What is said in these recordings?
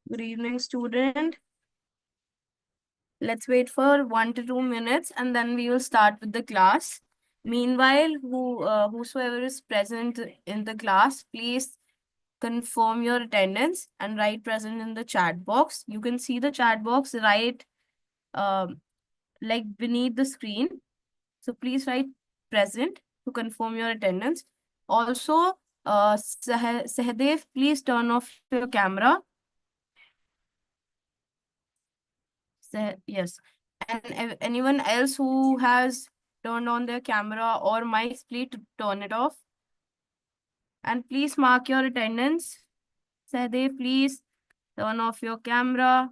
Good evening, student. Let's wait for 1 to 2 minutes and then we will start with the class. Meanwhile, whosoever is present in the class, please confirm your attendance and write present in the chat box. You can see the chat box right um, like beneath the screen. So please write present to confirm your attendance. Also, Sahadev, please turn off your camera. Yes. And anyone else who has turned on their camera or mics, please turn it off. And please mark your attendance. Sahadev, please turn off your camera.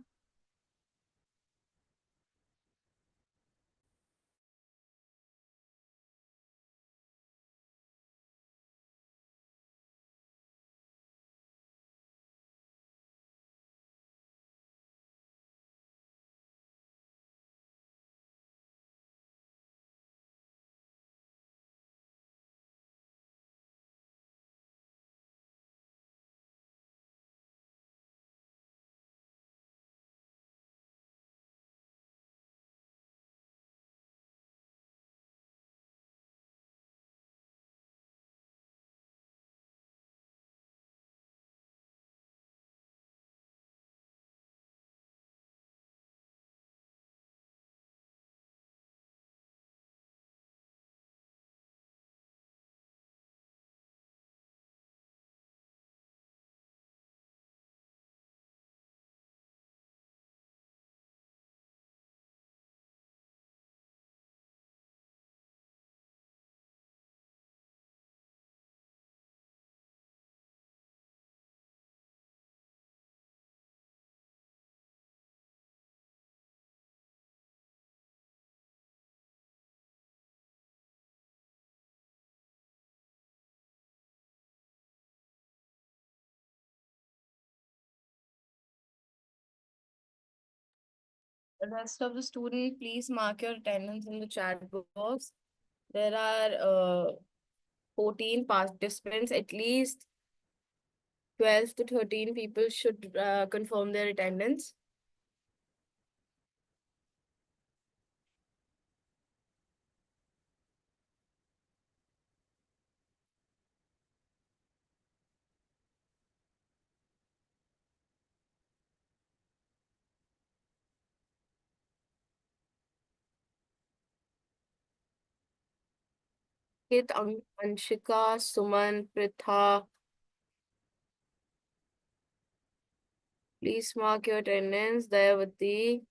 The rest of the student, please mark your attendance in the chat box. There are 14 participants, at least 12 to 13 people should confirm their attendance. Hit Anshika, Suman, Pritha, please mark your attendance. Dayavati.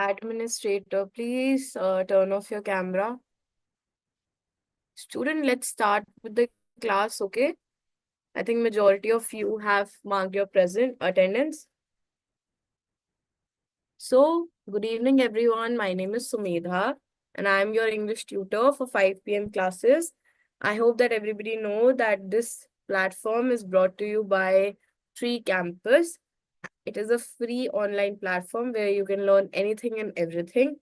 Administrator, please turn off your camera. Student, let's start with the class, okay? I think majority of you have marked your present attendance. So, good evening, everyone. My name is Sumedha, and I am your English tutor for 5 p.m. classes. I hope that everybody know that this platform is brought to you by Treecampus. It is a free online platform where you can learn anything and everything.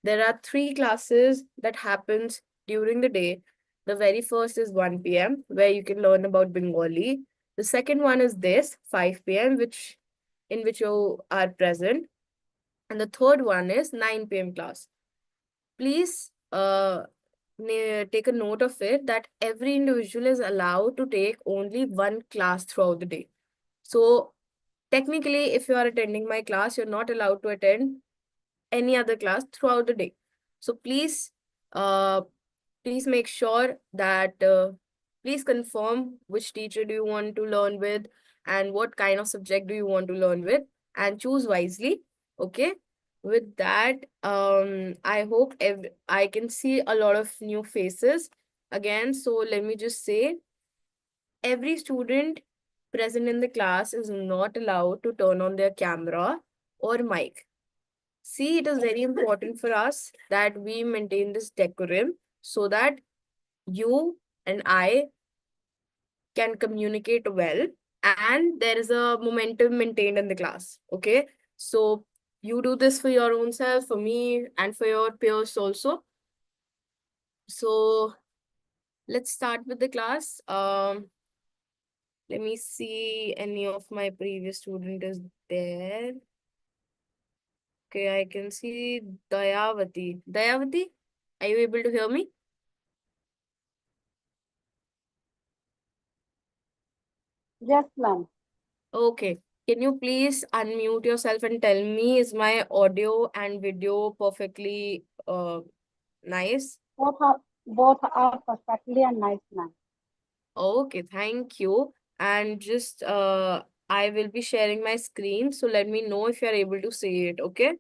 There are 3 classes that happens during the day. The very first is 1 p.m. where you can learn about Bengali. The second one is this 5 p.m. which in which you are present. And the third one is 9 p.m. class. Please take a note of it that every individual is allowed to take only one class throughout the day. So technically, if you are attending my class, you're not allowed to attend any other class throughout the day. So uh, please make sure that please confirm which teacher do you want to learn with and what kind of subject do you want to learn with, and choose wisely. Okay. With that, I hope I can see a lot of new faces again. So let me just say, every student present in the class is not allowed to turn on their camera or mic. See, it is very important for us that we maintain this decorum so that you and I can communicate well and there is a momentum maintained in the class. Okay. So you do this for your own self, for me, and for your peers also. So let's start with the class. Let me see any of my previous student is there. Okay, I can see Dayavati. Dayavati, are you able to hear me? Yes, ma'am. Okay. Can you please unmute yourself and tell me, is my audio and video perfectly nice? Both are perfectly and nice, ma'am. Okay, thank you. And just I will be sharing my screen, so let me know if you are able to see it, okay?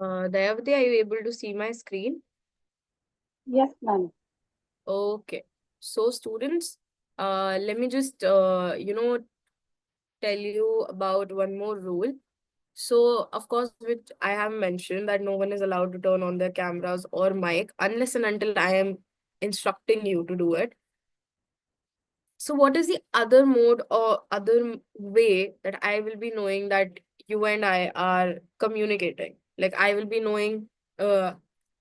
Dayavati, are you able to see my screen? Yes, ma'am. Okay. So students, let me just tell you about one more rule. So, of course, which I have mentioned that no one is allowed to turn on their cameras or mic unless and until I am instructing you to do it. So, what is the other mode or other way that I will be knowing that you and I are communicating? Like, I will be knowing, uh,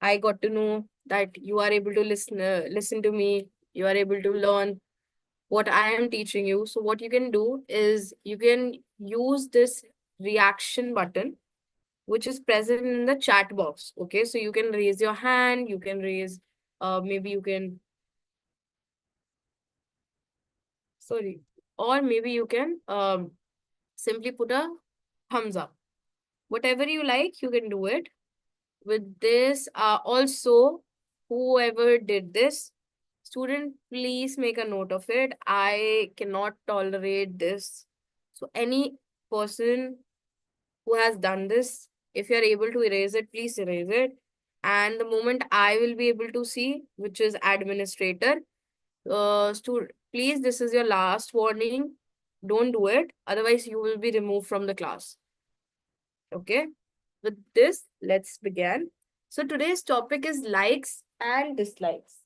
I got to know that you are able to listen to me, you are able to learn what I am teaching you. So, what you can do is you can use this reaction button which is present in the chat box. Okay, so you can raise your hand, you can raise, maybe you can, sorry, or maybe you can simply put a thumbs up. Whatever you like, you can do it. With this, also, whoever did this, student, please make a note of it. I cannot tolerate this. So, any person who has done this, if you're able to erase it, please erase it. And the moment I will be able to see, which is administrator, please, this is your last warning. Don't do it. Otherwise, you will be removed from the class. Okay. With this, let's begin. So today's topic is likes and dislikes.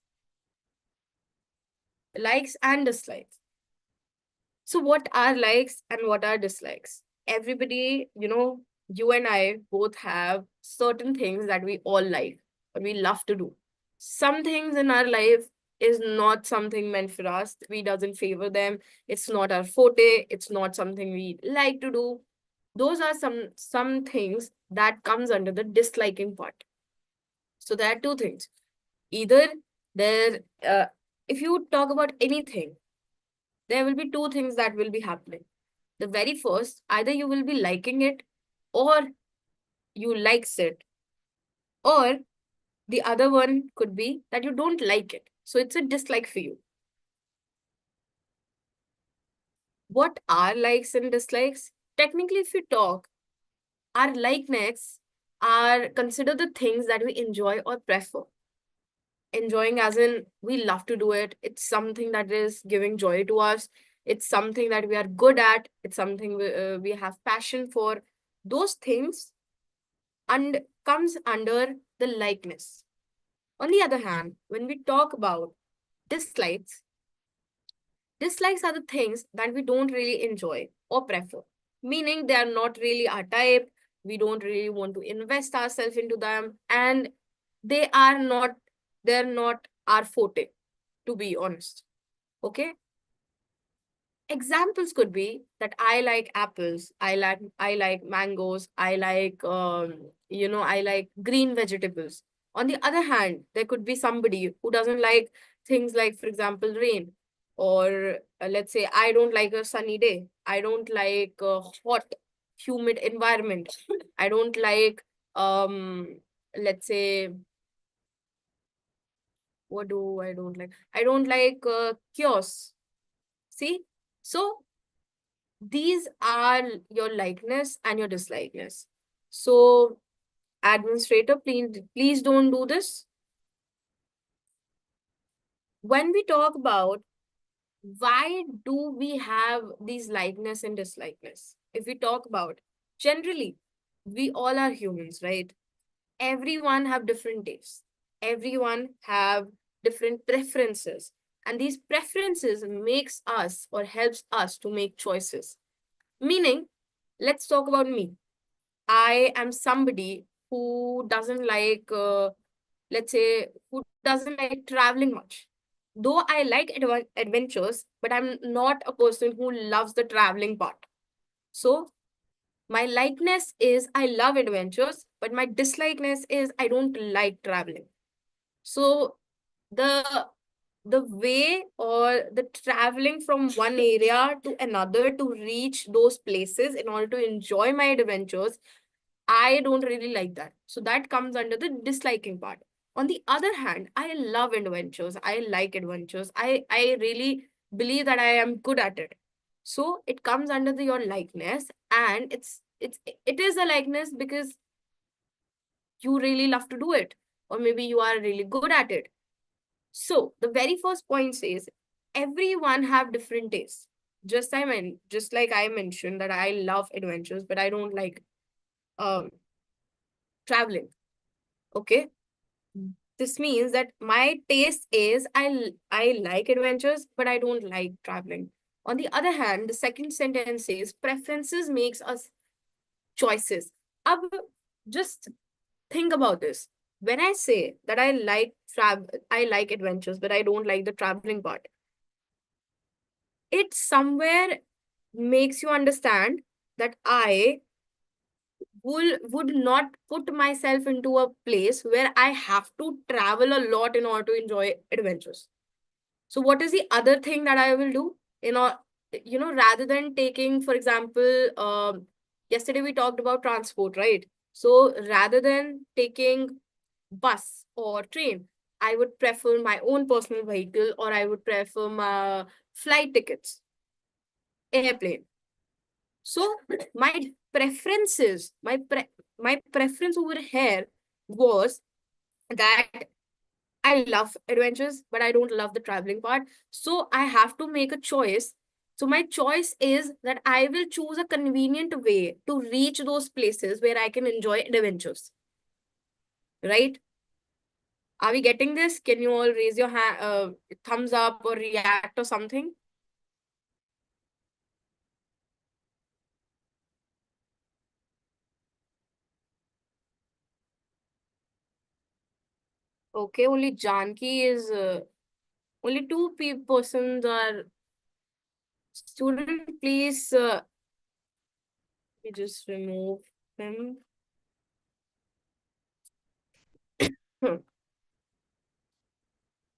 Likes and dislikes. So, what are likes and what are dislikes? Everybody, you and I both have certain things that we all like or we love to do. Some things in our life is not something meant for us. We doesn't favor them. It's not our forte. It's not something we like to do. Those are some things that comes under the disliking part. So there are two things. Either there, if you talk about anything, there will be two things that will be happening. The very first, either you will be liking it or you likes it, or the other one could be that you don't like it. So it's a dislike for you. What are likes and dislikes? Technically, if you talk, our likeness are consider the things that we enjoy or prefer. Enjoying as in we love to do it. It's something that is giving joy to us. It's something that we are good at. It's something we have passion for. Those things and comes under the likeness. On the other hand, when we talk about dislikes, dislikes are the things that we don't really enjoy or prefer, meaning they are not really our type. We don't really want to invest ourselves into them, and they are not, they're not our forte, to be honest. Okay. Examples could be that I like apples, I like mangoes, I like green vegetables. On the other hand, there could be somebody who doesn't like things like, for example, rain, or let's say I don't like a sunny day, I don't like a hot humid environment, I don't like let's say, what do I don't like, I don't like chaos. See, so these are your likeness and your dislikeness. So, administrator, please don't do this. When we talk about why do we have these likeness and dislikeness, if we talk about generally, we all are humans, right? Everyone have different tastes. Everyone have different preferences. And these preferences makes us or helps us to make choices. Meaning, let's talk about me. I am somebody who doesn't like, let's say, who doesn't like traveling much. Though I like adventures, but I'm not a person who loves the traveling part. So my likeness is I love adventures, but my dislikeness is I don't like traveling. So the the way or the traveling from one area to another to reach those places in order to enjoy my adventures, I don't really like that. So that comes under the disliking part. On the other hand, I love adventures. I like adventures. I really believe that I am good at it. So it comes under your likeness, and it is a likeness because you really love to do it, or maybe you are really good at it. So the very first point says everyone have different tastes. Just like I mentioned that I love adventures, but I don't like um traveling. Okay. This means that my taste is I like adventures, but I don't like traveling. On the other hand, the second sentence says preferences makes us choices. Ab, just think about this. When I say that I like adventures, but I don't like the traveling part, it somewhere makes you understand that I would not put myself into a place where I have to travel a lot in order to enjoy adventures. So what is the other thing that I will do? Rather than taking, for example, yesterday we talked about transport, right? So rather than taking bus or train, I would prefer my own personal vehicle, or I would prefer my flight tickets, airplane. So my my preference over here was that I love adventures, but I don't love the traveling part. So I have to make a choice. So my choice is that I will choose a convenient way to reach those places where I can enjoy adventures. Right? Are we getting this? Can you all raise your thumbs up or react or something? Okay, only Janki is only two persons are student. Please, we just remove him.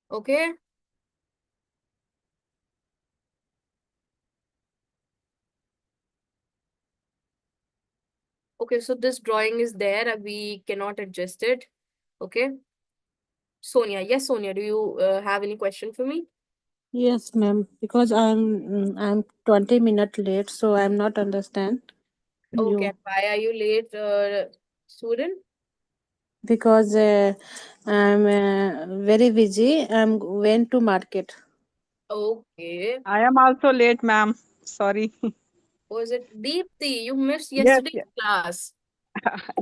Okay. Okay, so this drawing is there. We cannot adjust it. Okay. Sonia. Yes, Sonia. Do you have any question for me? Yes, ma'am. Because I'm 20 minutes late, so I'm not understand Okay. you. Why are you late, student? because I'm very busy. I'm went to market. Okay. I am also late, ma'am. Sorry. Was it Deepthi? You missed Yes, yesterday's yes, class.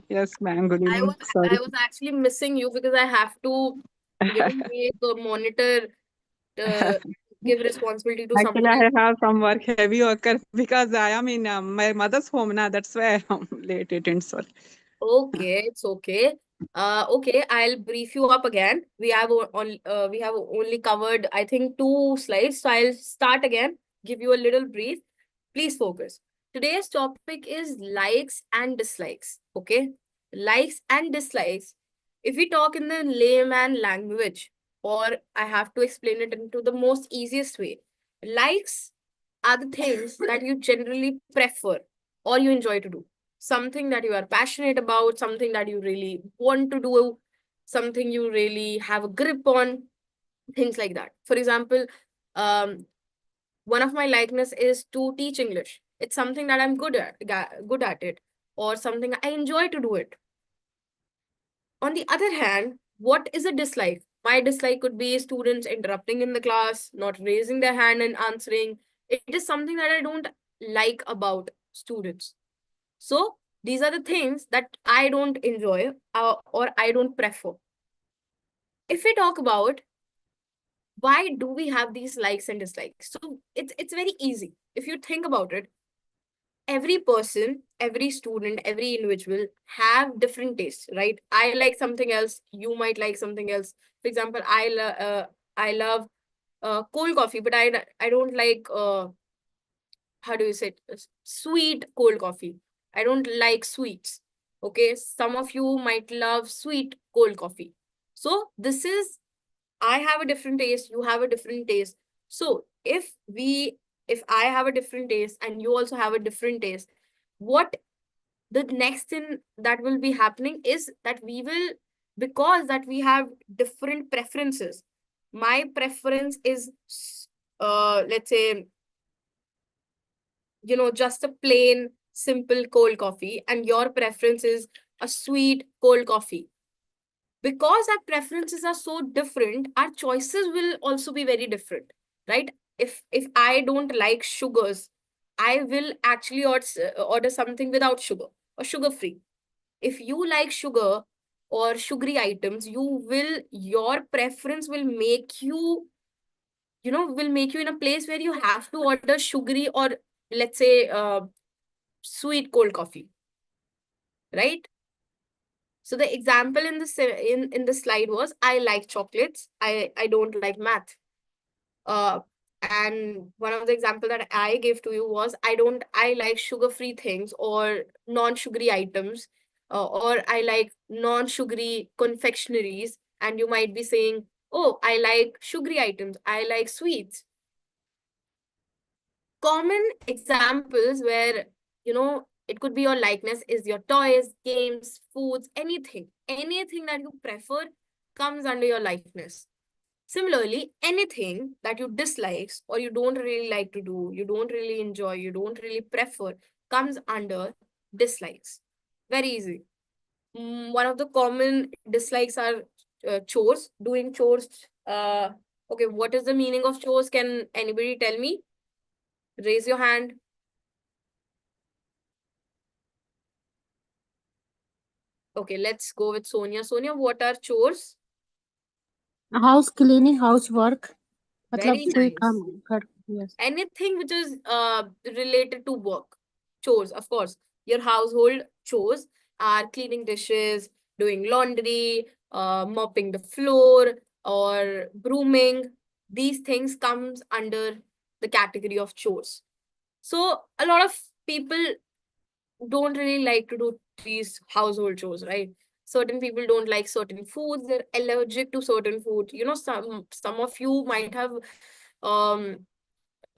yes, ma'am. Good I evening. was Sorry. I was actually missing you because I have to, make a monitor, uh, give responsibility to Actually, someone I else. have some work, heavy worker, because I am in my mother's home now. That's why I'm late. Sorry. Okay, it's okay. Okay, I'll brief you up again. We have only covered, I think, 2 slides. So I'll start again, give you a little brief. Please focus. Today's topic is likes and dislikes. Okay, likes and dislikes. If we talk in the layman language, or I have to explain it into the most easiest way, likes are the things that you generally prefer or you enjoy to do, something that you are passionate about, something that you really want to do, something you really have a grip on, things like that. For example, um, one of my likeness is to teach English. It's something that I'm good at it, or something I enjoy to do it. On the other hand, what is a dislike? My dislike could be students interrupting in the class, not raising their hand and answering. It is something that I don't like about students. So these are the things that I don't enjoy, or I don't prefer. If we talk about why do we have these likes and dislikes, so it's very easy. If you think about it, every person, every student, every individual have different tastes, right? I like something else, you might like something else. For example, I love cold coffee, but I don't like, how do you say it? Sweet cold coffee. I don't like sweets. Okay, some of you might love sweet cold coffee. So this is, I have a different taste, you have a different taste. So if I have a different taste and you also have a different taste, what the next thing that will be happening is that we will, because that we have different preferences. My preference is, let's say, just a plain, simple cold coffee, and your preference is a sweet cold coffee. Because our preferences are so different, our choices will also be very different, right? If I don't like sugars, I will actually order something without sugar or sugar free. If you like sugar or sugary items, your preference will make you, will make you in a place where you have to order sugary, or let's say, sweet cold coffee, right? So the example in the slide was, I like chocolates, I don't like math. uh and one of the example that I gave to you was, I like sugar free things or non sugary items, or I like non sugary confectionaries. And you might be saying, oh, I like sugary items, I like sweets. Common examples where, it could be your likeness is your toys, games, foods, anything that you prefer comes under your likeness. Similarly, anything that you dislikes or you don't really like to do, you don't really enjoy, you don't really prefer, comes under dislikes. Very easy. One of the common dislikes are chores, doing chores. Okay, what is the meaning of chores? Can anybody tell me? Raise your hand. Okay, let's go with Sonia. Sonia, what are chores? House cleaning, housework. मतलब Very कोई nice. काम कर. Yes. Anything which is related to work. Chores, of course. Your household chores are cleaning dishes, doing laundry, mopping the floor, or brooming. These things comes under the category of chores. So a lot of people don't really like to do these household chores, right? Certain people don't like certain foods, they're allergic to certain foods. Some of you um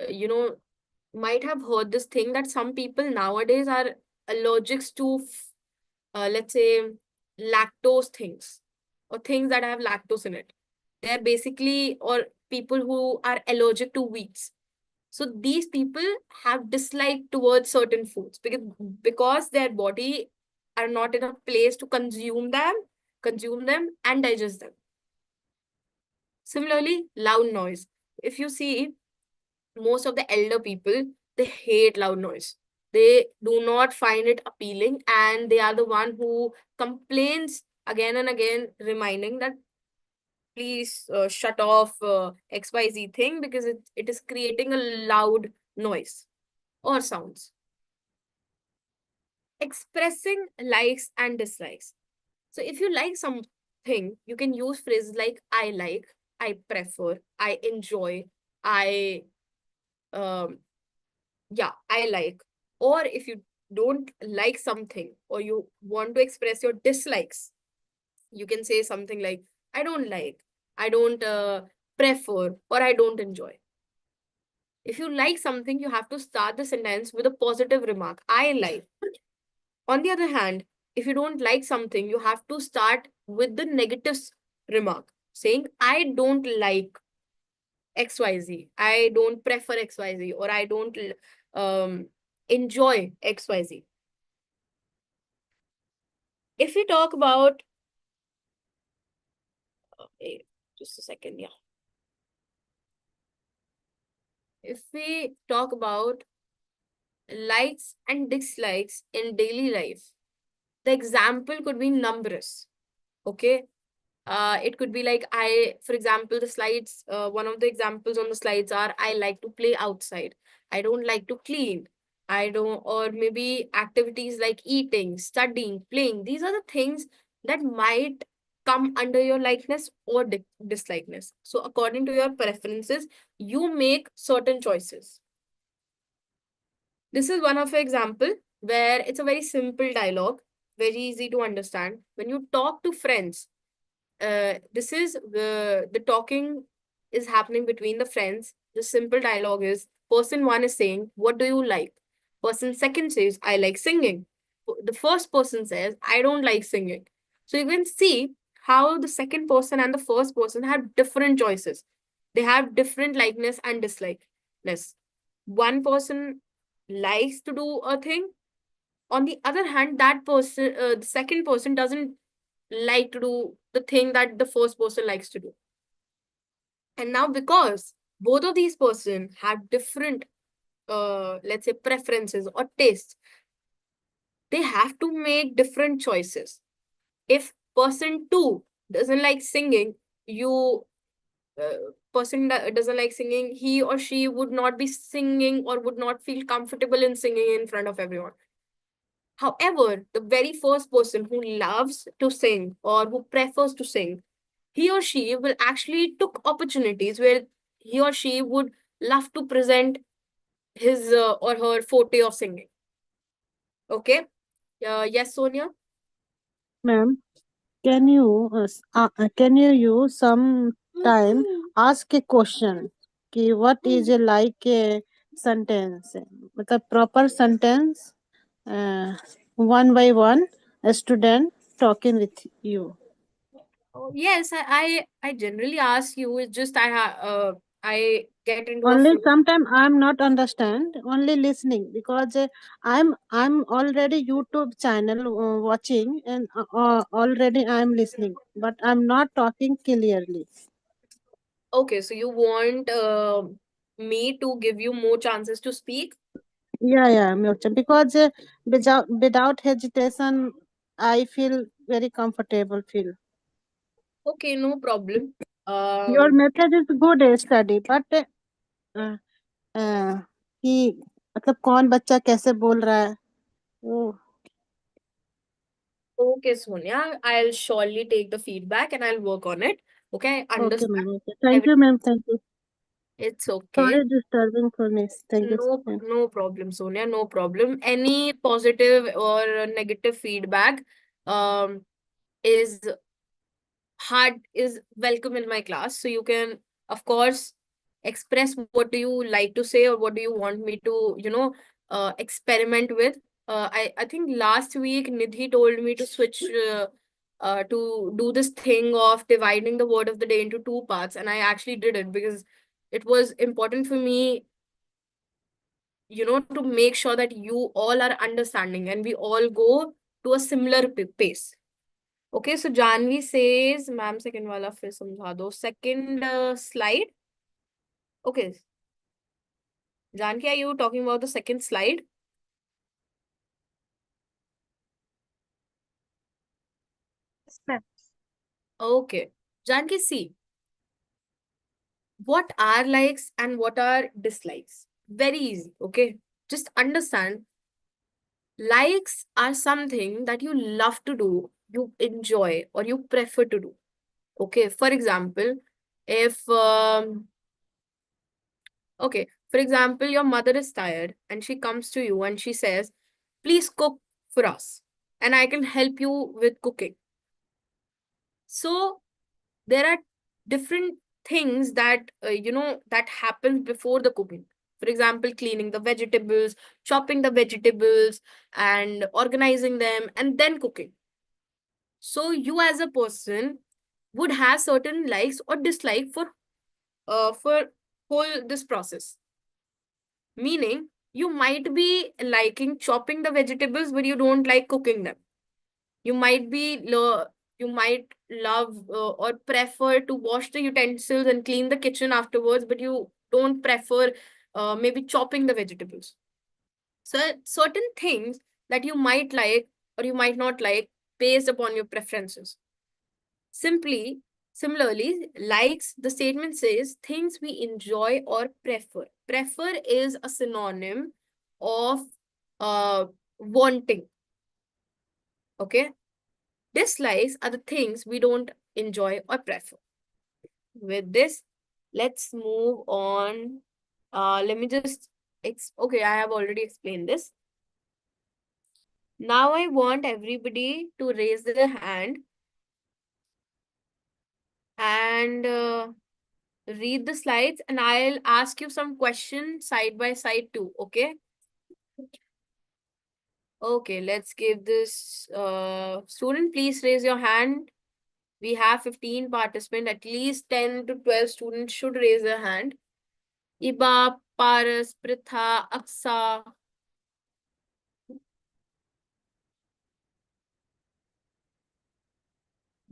you know might have heard this thing that some people nowadays are allergic to, let's say, lactose things, or things that have lactose in it. They're basically, or people who are allergic to wheats. So these people have dislike towards certain foods because their body are not in a place to consume them, consume them, and digest them. Similarly, loud noise. If you see, most of the elder people, they hate loud noise. They do not find it appealing, and they are the one who complains again and again, reminding that please shut off XYZ thing because it is creating a loud noise or sounds. Expressing likes and dislikes. So if you like something, you can use phrases like I like, I prefer, I enjoy, I I like. Or if you don't like something or you want to express your dislikes, you can say something like I don't like, I don't prefer, or I don't enjoy. If you like something, you have to start the sentence with a positive remark. I like. On the other hand, if you don't like something, you have to start with the negative remark, saying I don't like XYZ, I don't prefer XYZ, or I don't enjoy XYZ. If we talk about, okay, just a second, yeah. If we talk about likes and dislikes in daily life, the example could be numerous. Okay. It could be like for example, the slides, one of the examples on the slides are I like to play outside. I don't like to clean. I don't, or maybe activities like eating, studying, playing. These are the things that might come under your likeness or dislikeness. So according to your preferences, you make certain choices. This is one of the example where it's a very simple dialogue, very easy to understand. When you talk to friends, this is the talking is happening between the friends. The simple dialogue is person one is saying, what do you like? Person second says, I like singing. The first person says, I don't like singing. So you can see how the second person and the first person have different choices. They have different likeness and dislikeness. One person likes to do a thing. On the other hand, that person, the second person doesn't like to do the thing that the first person likes to do. And now because both of these person have different, let's say, preferences or tastes, they have to make different choices. If person two doesn't like singing, person that doesn't like singing, he or she would not be singing or would not feel comfortable in singing in front of everyone. However, the very first person who loves to sing or who prefers to sing, he or she will actually took opportunities where he or she would love to present his or her forte of singing. Okay. Yes, Sonia. Ma'am, can you use some time ask a question कि what is a like a sentence मतलब proper sentence one by one a student talking with you. Yes, I generally ask you. It's just I get into a Only flow. sometimes I'm not understand, only listening because I'm already YouTube channel watching and already I'm listening, but I'm not talking clearly. Okay, so you want me to give you more chances to speak? Yeah, Murchan, because without hesitation, I feel very comfortable. Feel Okay, no problem. your Um, method is good study, but uh, कि मतलब कौन बच्चा कैसे बोल रहा है वो. okay, Sonia, I'll surely take the feedback and I'll work on it. Okay, I Okay, understand. ma'am. Okay, thank you, ma'am. Thank you. It's okay. Sorry, disturbing for me. Thank you, No, ma'am. no problem, Sonia. No problem. Any positive or negative feedback is is welcome in my class. So you can, of course, express what do you like to say or what do you want me to, experiment with. I think last week Nidhi told me to switch to do this thing of dividing the word of the day into two parts, and I actually did it because it was important for me, to make sure that you all are understanding and we all go to a similar pace. Okay, so Janvi says, ma'am, second wala फिर समझा दो. Second slide. Okay, Janki, are you talking about the second slide? Yes, ma'am. Okay, Janki, see, what are likes and what are dislikes? Very easy, okay? Just understand, likes are something that you love to do, you enjoy, or you prefer to do. Okay, for example, if okay, for example, your mother is tired and she comes to you and she says, please cook for us and I can help you with cooking. So there are different things that, that happens before the cooking. For example, cleaning the vegetables, chopping the vegetables, and organizing them, and then cooking. So you as a person would have certain likes or dislike for whole this process. Meaning, you might be liking chopping the vegetables, but you don't like cooking them. You might you might love or prefer to wash the utensils and clean the kitchen afterwards, but you don't prefer maybe chopping the vegetables. So certain things that you might like or you might not like based upon your preferences. Similarly, likes, the statement says things we enjoy or prefer. Prefer is a synonym of wanting. Okay. Dislikes are the things we don't enjoy or prefer. With this, let's move on. Let me just, okay, I have already explained this. Now I want everybody to raise their hand and read the slides, and I'll ask you some questions side by side too, okay? Okay, let's give this student, please raise your hand. We have 15 participants, at least 10 to 12 students should raise their hand. Iba, Paras, Pritha, Aksa.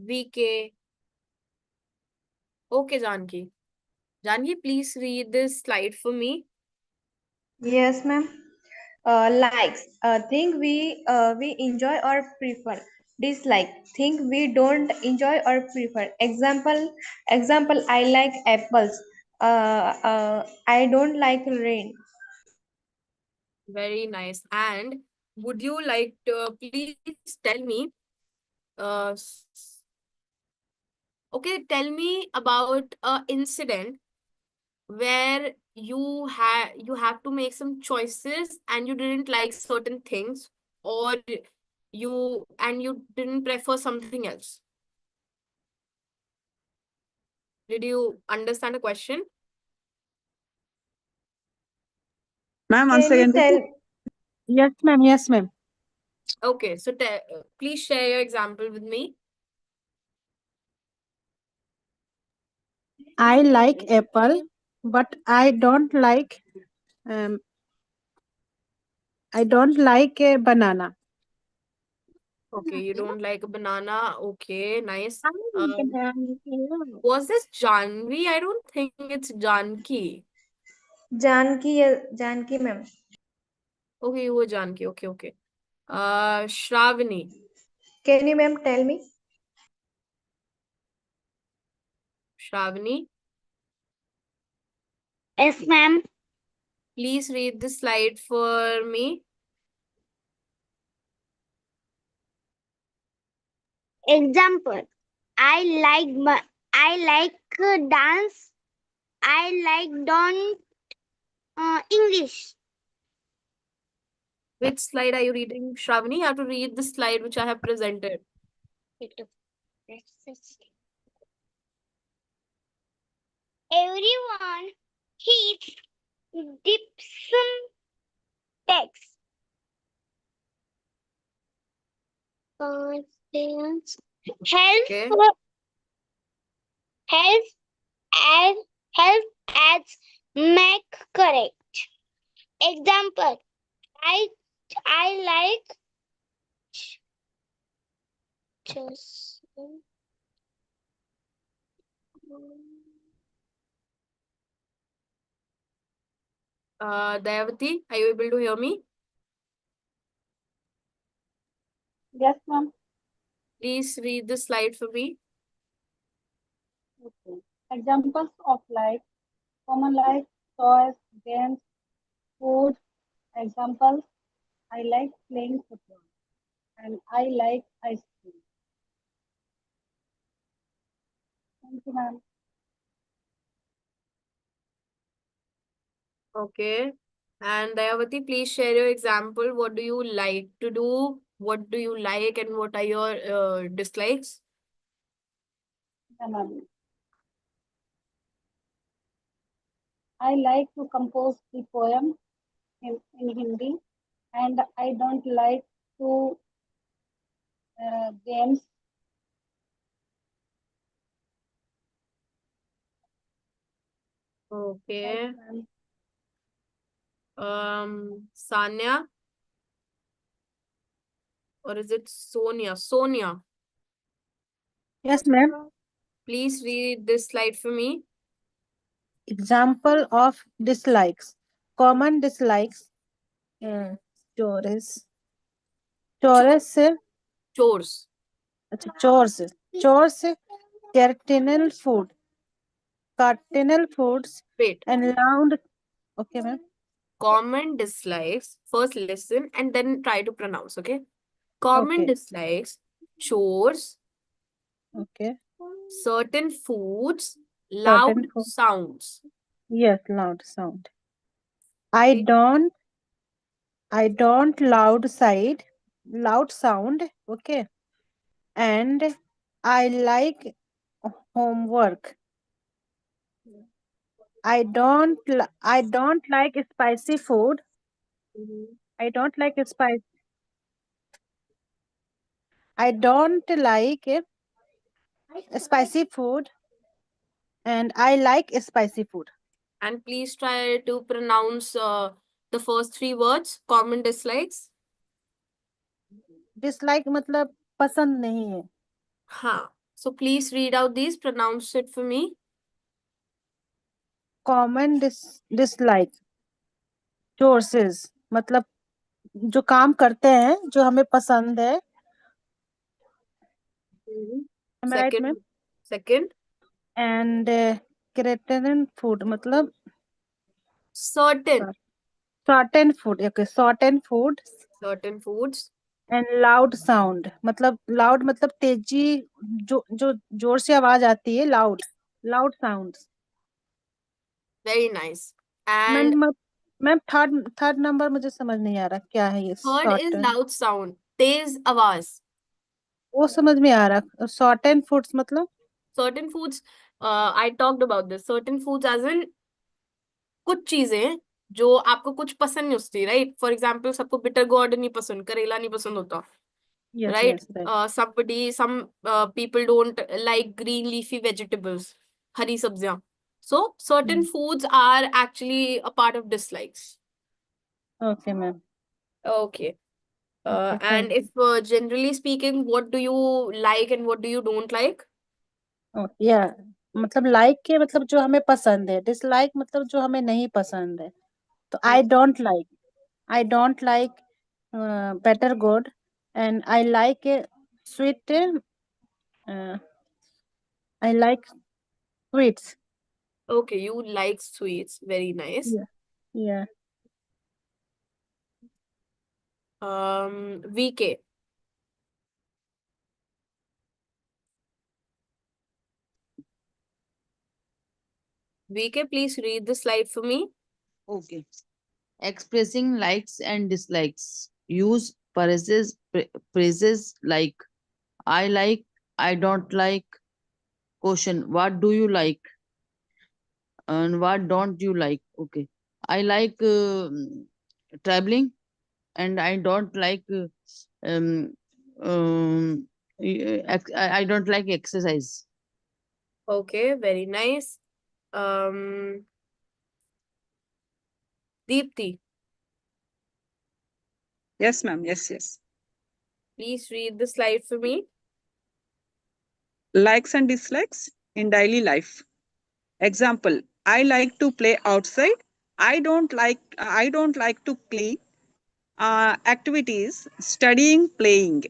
VK. Okay, Janki. Janki, please read this slide for me. Yes, ma'am. Likes, thing we enjoy or prefer. Dislike, thing we don't enjoy or prefer. Example, I like apples. I don't like rain. Very nice. And would you like to please tell me, uh, s- okay, tell me about an incident where you have to make some choices and you didn't like certain things, or you didn't prefer something else. Did you understand the question? Ma'am, once Can you again, tell? Yes, ma'am. Yes, ma'am. Okay, so please share your example with me. I like apple, but um, I don't like a banana. Okay, you don't like a banana. Okay, nice. Was this Janvi? I don't think it's Janki. Janki, ma'am. Okay, you were Janki. Okay, okay. Shravani. Can you, ma'am, tell me? Shravani, Yes, ma'am. please read the slide for me. Example. I like dance. I like don't English. Which slide are you reading, Shravani? You have to read the slide which I have presented. Everyone hates Dipsum text. Health, Okay. health as health as make correct. Example. I I like Just Dayavati, are you able to hear me? Yes, ma'am. Please read the slide for me. Okay. Examples of like common like toys, games, food. Examples. I like playing football and I like ice cream. Thank you, ma'am. Okay. And Dayavati, please share your example. What do you like to do? What do you like and what are your dislikes? Yeah, ma'am. I like to compose the poem in Hindi and I don't like to games. Okay. Thank you, ma'am. Sanya, or is it Sonia? Sonia, Yes, ma'am. please read this slide for me. Example of dislikes. Common dislikes. Chores. Chores से Chores. अच्छा chores से cardinal foods Wait. and loud. Okay, ma'am. Common dislikes. First listen and then try to pronounce, okay? Common Okay. dislikes, chores, Okay. certain foods, loud Certain food. sounds. Yes, loud sound. Okay. I don't loud sound. Okay. And I like homework. I don't like spicy food. Mhm. I don't like spice. I don't like spicy food and I like spicy food. And please try to pronounce the first three words, common dislikes. Dislike मतलब पसंद नहीं है. Huh. So please read out these, pronounce it for me. Common dislike. Choices मतलब जो काम करते हैं जो हमें पसंद है. Am I right, ma'am? Second. And cretin food मतलब Certain certain food. Okay, certain food foods. and loud sound मतलब loud मतलब तेजी जो जोर से आवाज आती है. Loud sounds. Very nice. Ma'am And ma'am third number मुझे समझ नहीं आ रहा क्या है ये. third is certain loud sound. तेज आवाज. वो समझ में आ रहा. certain foods मतलब Certain foods, I talked about this. Certain foods as in कुछ चीजें जो आपको कुछ पसंद नहीं होती, राइट? फॉर एग्जाम्पल सबको बिटर गोर्ड नहीं पसंद, करेला नहीं पसंद होता, yes right? yes right. Some people don't like green leafy vegetables, हरी सब्जियां. So certain foods are actually a part of dislikes. Okay, ma'am. Okay. Okay, And thank if generally speaking, what do you like and what do you don't like? you. Yeah, मतलब like के मतलब जो हमें पसंद है. dislike मतलब जो हमें नहीं पसंद है. तो I don't like better good and I like sweet. I like sweets. Okay, you like sweets. Very nice. Yeah. Yeah. VK. VK, please read the slide for me. Okay. Expressing likes and dislikes. Use phrases like I like, I don't like. Question: what do you like and what don't you like? Okay. I like traveling and I don't like um, I don't like exercise. Okay, very nice. Um, Deepti, Yes, ma'am. Yes, yes. please read the slide for me. likes and dislikes in daily life. Example, I like to play outside. I don't like to clean. Activities, studying, playing.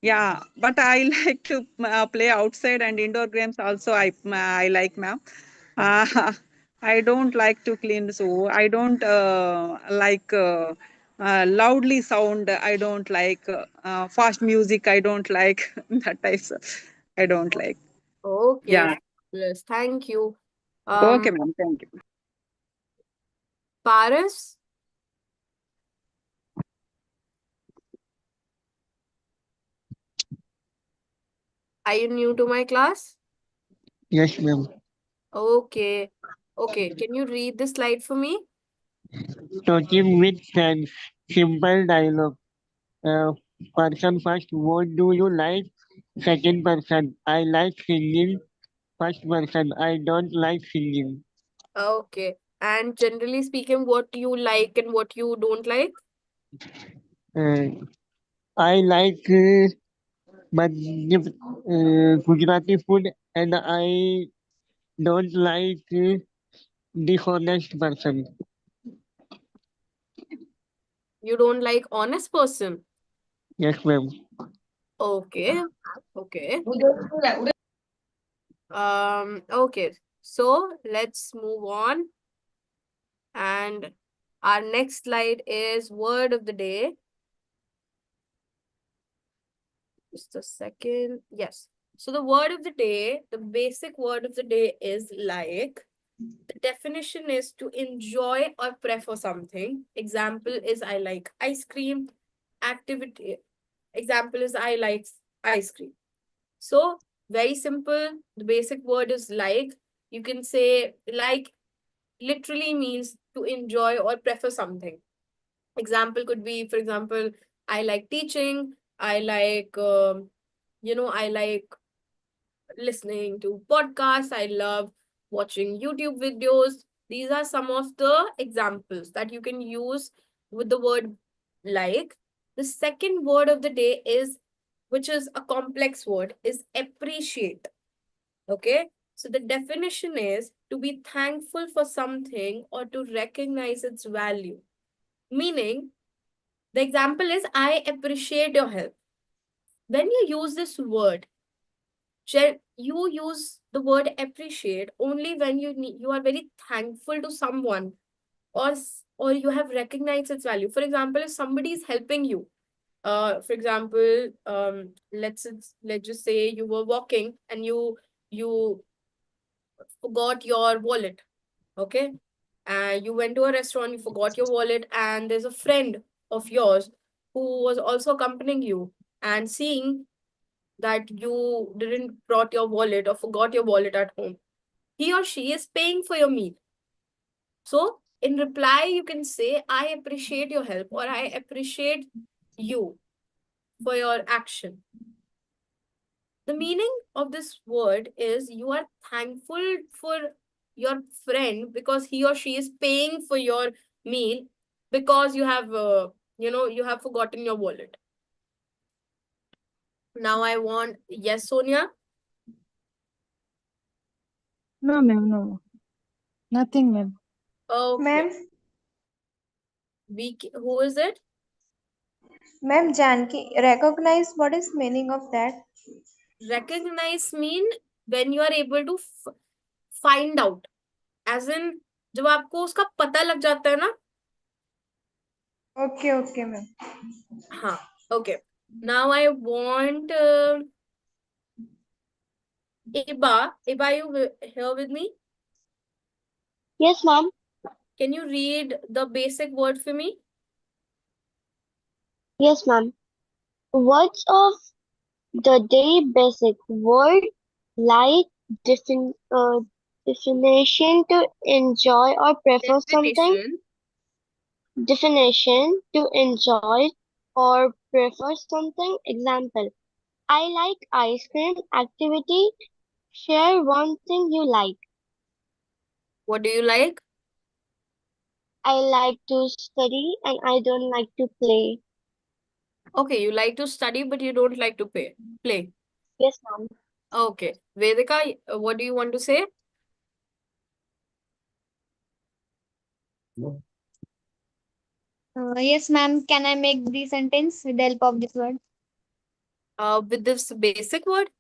Yeah, but I like to play outside and indoor games also. I like, ma'am. Uh, I don't like to clean, so I don't like loudly sound. I don't like fast music. I don't like that types. I don't like. Okay, Yeah. fabulous. Thank you. Okay, ma'am. Thank you. Paris, are you new to my class? Yes, ma'am. Okay. Okay, can you read the slide for me? Talking with friends. Simple dialogue. Uh, Person first, what do you like? Second person, I like singing. First person, I don't like singing. Okay. And generally speaking, what you like and what you don't like? Uh, I like Gujarati food, and I don't like dishonest person. You don't like honest person. Yes, ma'am. Okay. Okay. Okay. So let's move on. And our next slide is word of the day. Just a second. Yes. So the word of the day, the basic word of the day is like. The definition is to enjoy or prefer something. Example is I like ice cream. Activity. Example is I like ice cream. So very simple. The basic word is like. You can say like literally means to enjoy or prefer something. Example could be, for example, I like teaching. I like, I like listening to podcasts. I love watching YouTube videos. These are some of the examples that you can use with the word like. The second word of the day is, which is a complex word, is appreciate. Okay. So the definition is to be thankful for something or to recognize its value. Meaning, the example is, I appreciate your help. When you use this word, you use the word appreciate only when you are very thankful to someone, or you have recognized its value. For example, if somebody is helping you, for example, let's just say you were walking and you forgot your wallet. Okay. And you went to a restaurant, you forgot your wallet, and there's a friend of yours who was also accompanying you, and seeing that you didn't brought your wallet or forgot your wallet at home, he or she is paying for your meal. So in reply, you can say, I appreciate your help, or I appreciate you for your action. The meaning of this word is you are thankful for your friend because he or she is paying for your meal because you have forgotten your wallet. Now I want, yes, Sonia? No, ma'am, no. Nothing, ma'am. Okay. Ma'am, Who is it? ma'am Janki, recognize what is meaning of that? Recognize mean when you are able to find out. As in, जब आपको उसका पता लग जाता है ना. Okay, okay, ma'am. हाँ. Okay. Now I want Iba. Iba, you here with me? Yes, ma'am. Can you read the basic word for me? Yes, ma'am. Words of the day basic word like defin definition to enjoy or prefer something. Definition. Definition to enjoy or prefer something. Example, I like ice cream. Activity, share one thing you like. What do you like? I like to study and I don't like to play. Okay, you like to study, but you don't like to play. Yes, ma'am. Okay. Vedika, what do you want to say? Yes, ma'am. Can I make the sentence with the help of this word? With this basic word?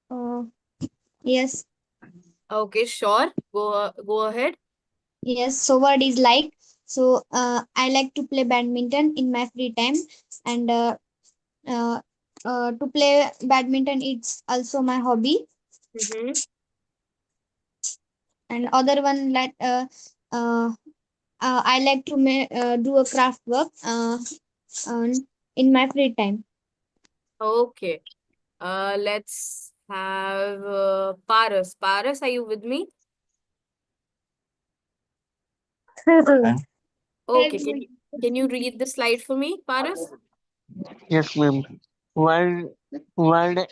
Uh, yes. Okay, sure. Go ahead. Yes. So word is like. So I like to play badminton in my free time, and uh, to play badminton it's also my hobby. Mm-hmm. And other one like uh, I like to do a craft work in my free time. Okay. Let's have Paras. Paras, are you with me? Okay. Can you read the slide for me, Paras? Yes, ma'am. Word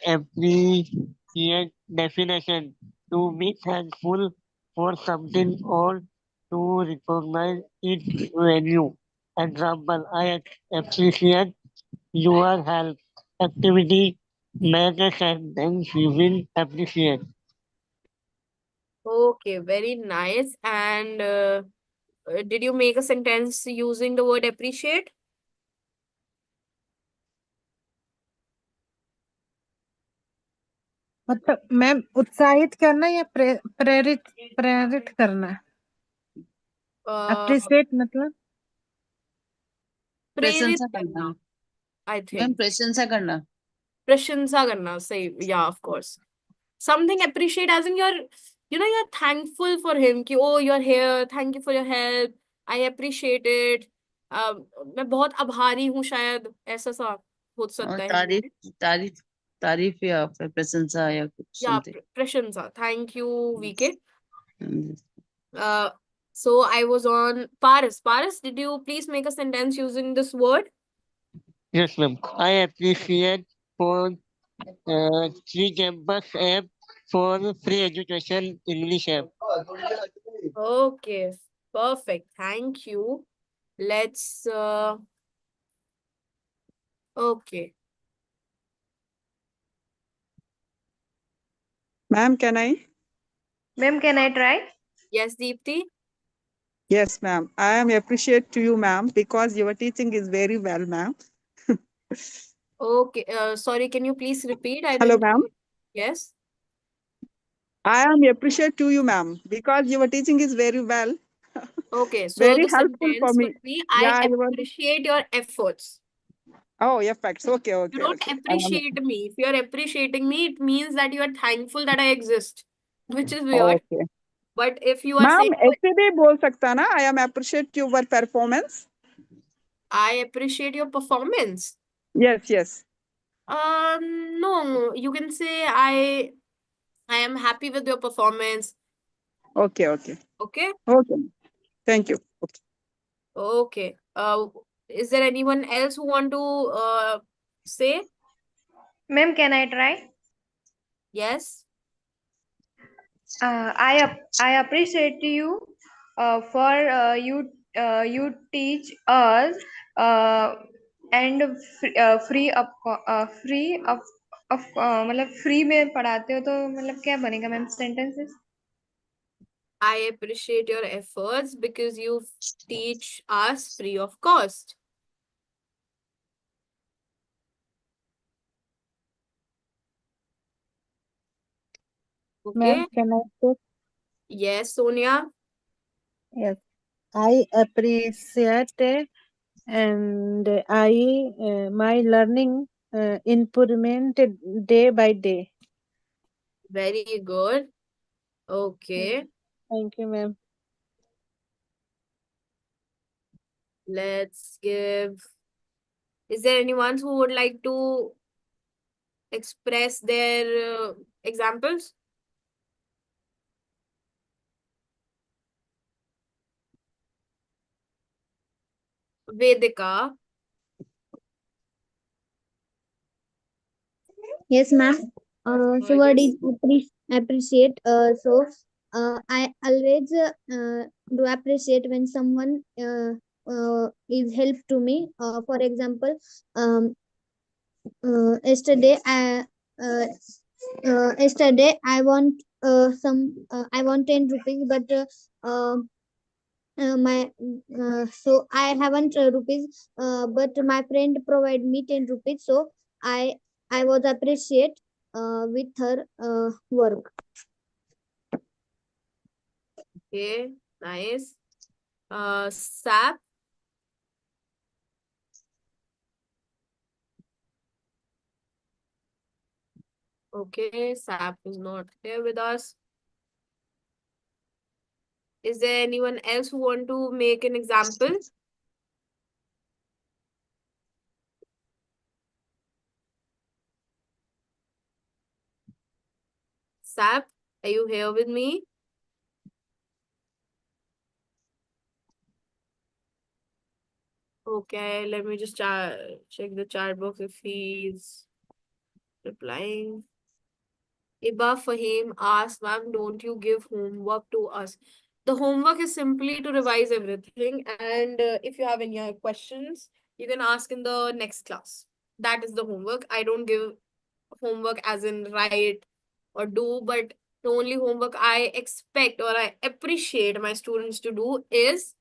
appreciate definition to be thankful for something or to recognize its value. Example, I appreciate your help. Activity, make a sentence using appreciate. Okay, very nice. And did you make a sentence using the word appreciate? मतलब ma'am उत्साहित करना या प्रेरित प्रेरित करना? Appreciate मतलब प्रेरित प्रशंसा करना, करना I मैम, think. प्रशंसा करना. प्रशंसा करना, सही. Yeah, of course. Something appreciate as in you're thankful for him कि oh you're here, thank you for your help, I appreciate it. मैं बहुत आभारी हूँ शायद, ऐसा सा हो और सकता है हिंदी तारीफ में. तारीफ तारीफ या फिर प्रशंसा या कुछ या समथिंग. प्रशंसा. Thank you, VK. Uh, so I was on Paras. Paras, did you please make a sentence using this word? Yes, ma'am. I appreciate for Treecampus App for free education English app. Okay, perfect. Thank you. Let's okay. Ma'am, can I? Ma'am, can I try? Yes, Deepti. Yes, ma'am. I am appreciate to you, ma'am, because your teaching is very well, ma'am. Okay. Sorry, can you please repeat? I Hello, didn't. ma'am. Yes. I am appreciate to you, ma'am, because your teaching is very well, Okay. So very the helpful for sentence me. would be I Yeah, you are. appreciate your efforts. Oh, effects. Okay, You okay, don't okay. appreciate me. If you're appreciating me, it means that you are thankful that I exist, which is weird. Okay. But if you are Ma'am, saying ऐसे भी बोल सकता ना? I am appreciate your performance. I appreciate your performance, Yes, yes. no, you can say I am happy with your performance. Okay, okay. Okay. Okay. Thank you. Okay. Okay. Is there anyone else who want to say? Ma'am, can I try? Yes. I appreciate you for you teach us uh, and free of मतलब free में पढ़ाते हो तो मतलब क्या बनेगा ma'am sentences? I appreciate your efforts because you teach us free of cost. Ma'am Okay. Can I take? Yes, Sonia. Yes, I appreciate and I my learning improvement day by day. Very good. Okay. Thank you, ma'am. Let's give. Is there anyone who would like to express their examples? Vedika. Yes, ma'am. So word Yes. is appreciate. I always do appreciate when someone is help to me. For example, yesterday Yesterday I want some I want 10 rupees, but my so I haven't rupees, but my friend provided me 10 rupees, so I I was appreciate with her work. Okay, nice. Sap. Okay, Sap is not here with us. Is there anyone else who want to make an example? Sap, are you here with me? Okay, let me just check the chat box if he's replying. Iba Fahim asked, ma'am, don't you give homework to us? The homework is simply to revise everything. And if you have any questions, you can ask in the next class. That is the homework. I don't give homework as in write or do, but the only homework I expect or I appreciate my students to do is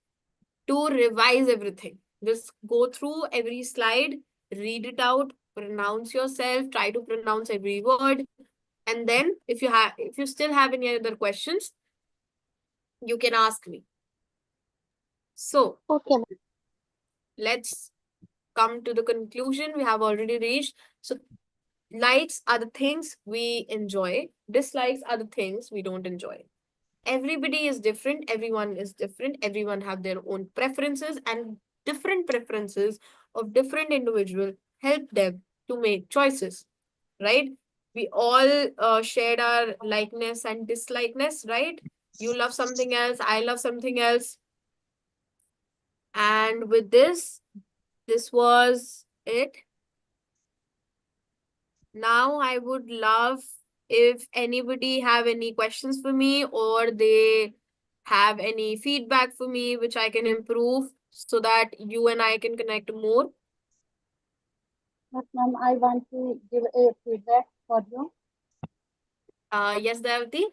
to revise everything. Just go through every slide, read it out, pronounce yourself, try to pronounce every word, and then if you still have any other questions, you can ask me. So Okay. let's come to the conclusion we have already reached. So likes are the things we enjoy, dislikes are the things we don't enjoy. Everybody is different, everyone is different, everyone have their own preferences, and different preferences of different individual help them to make choices, right? We all shared our likeness and dislikeness, right? You love something else, I love something else. And with this was it. Now I would love if anybody have any questions for me, or they have any feedback for me which I can improve so that you and I can connect more. Yes, ma'am. I want to give a feedback for you. Yes, Davati?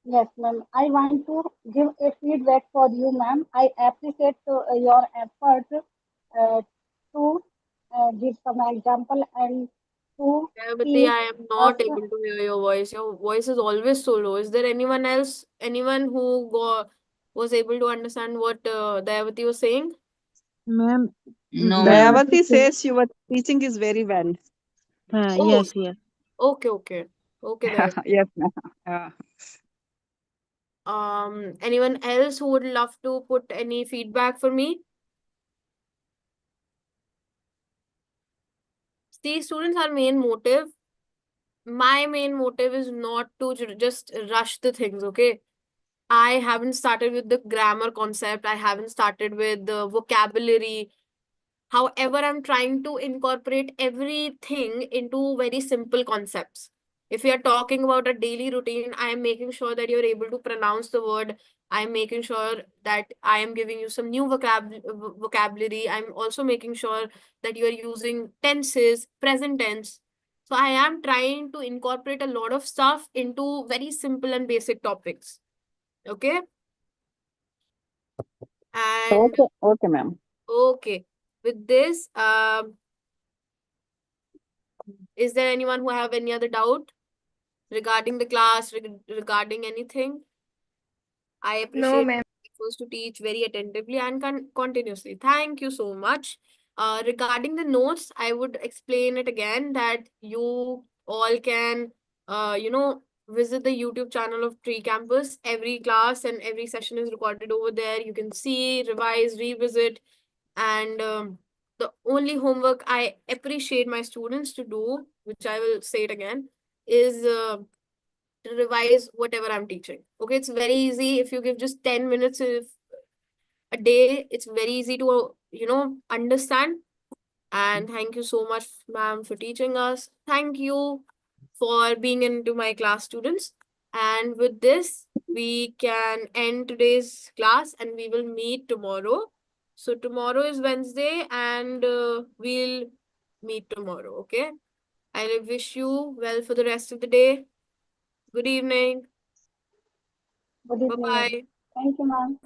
Yes, ma'am. I want to give a feedback for you, ma'am. I appreciate your effort to give some example and to Davati, teach I am us. not able to hear your voice. Your voice is always so low. Is there anyone else, anyone who was able to understand what Davati was saying? Ma'am, No, ma'am. Dayavati Dayavati said, says your teaching is very well. Oh, yes, yes. okay, okay. Okay, Davati. Yes, ma'am. Yeah. Anyone else who would love to put any feedback for me? See, students, our main motive, my main motive is not to just rush the things, okay? I haven't started with the grammar concept. I haven't started with the vocabulary. However, I'm trying to incorporate everything into very simple concepts. If we are talking about a daily routine, I am making sure that you're able to pronounce the word. I'm making sure that I am giving you some new vocabulary. I'm also making sure that you are using tenses, present tense. So I am trying to incorporate a lot of stuff into very simple and basic topics. Okay. And Okay, okay, ma'am. okay, with this, is there anyone who have any other doubt regarding the class, regarding anything? I No, appreciate ma'am. efforts to teach very attentively and continuously. Thank you so much. Regarding the notes, I would explain it again that you all can, visit the YouTube channel of Treecampus. Every class and every session is recorded over there. You can see, revise, revisit, and the only homework I appreciate my students to do, which I will say it again, is to revise whatever I'm teaching. Okay, it's very easy. If you give just 10 minutes if a day, it's very easy to, understand. And thank you so much, ma'am, for teaching us. Thank you for being into my class, students. And with this, we can end today's class and we will meet tomorrow. So tomorrow is Wednesday and we'll meet tomorrow. Okay. I wish you well for the rest of the day. Good evening. Good evening. Bye-bye. Thank you, ma'am.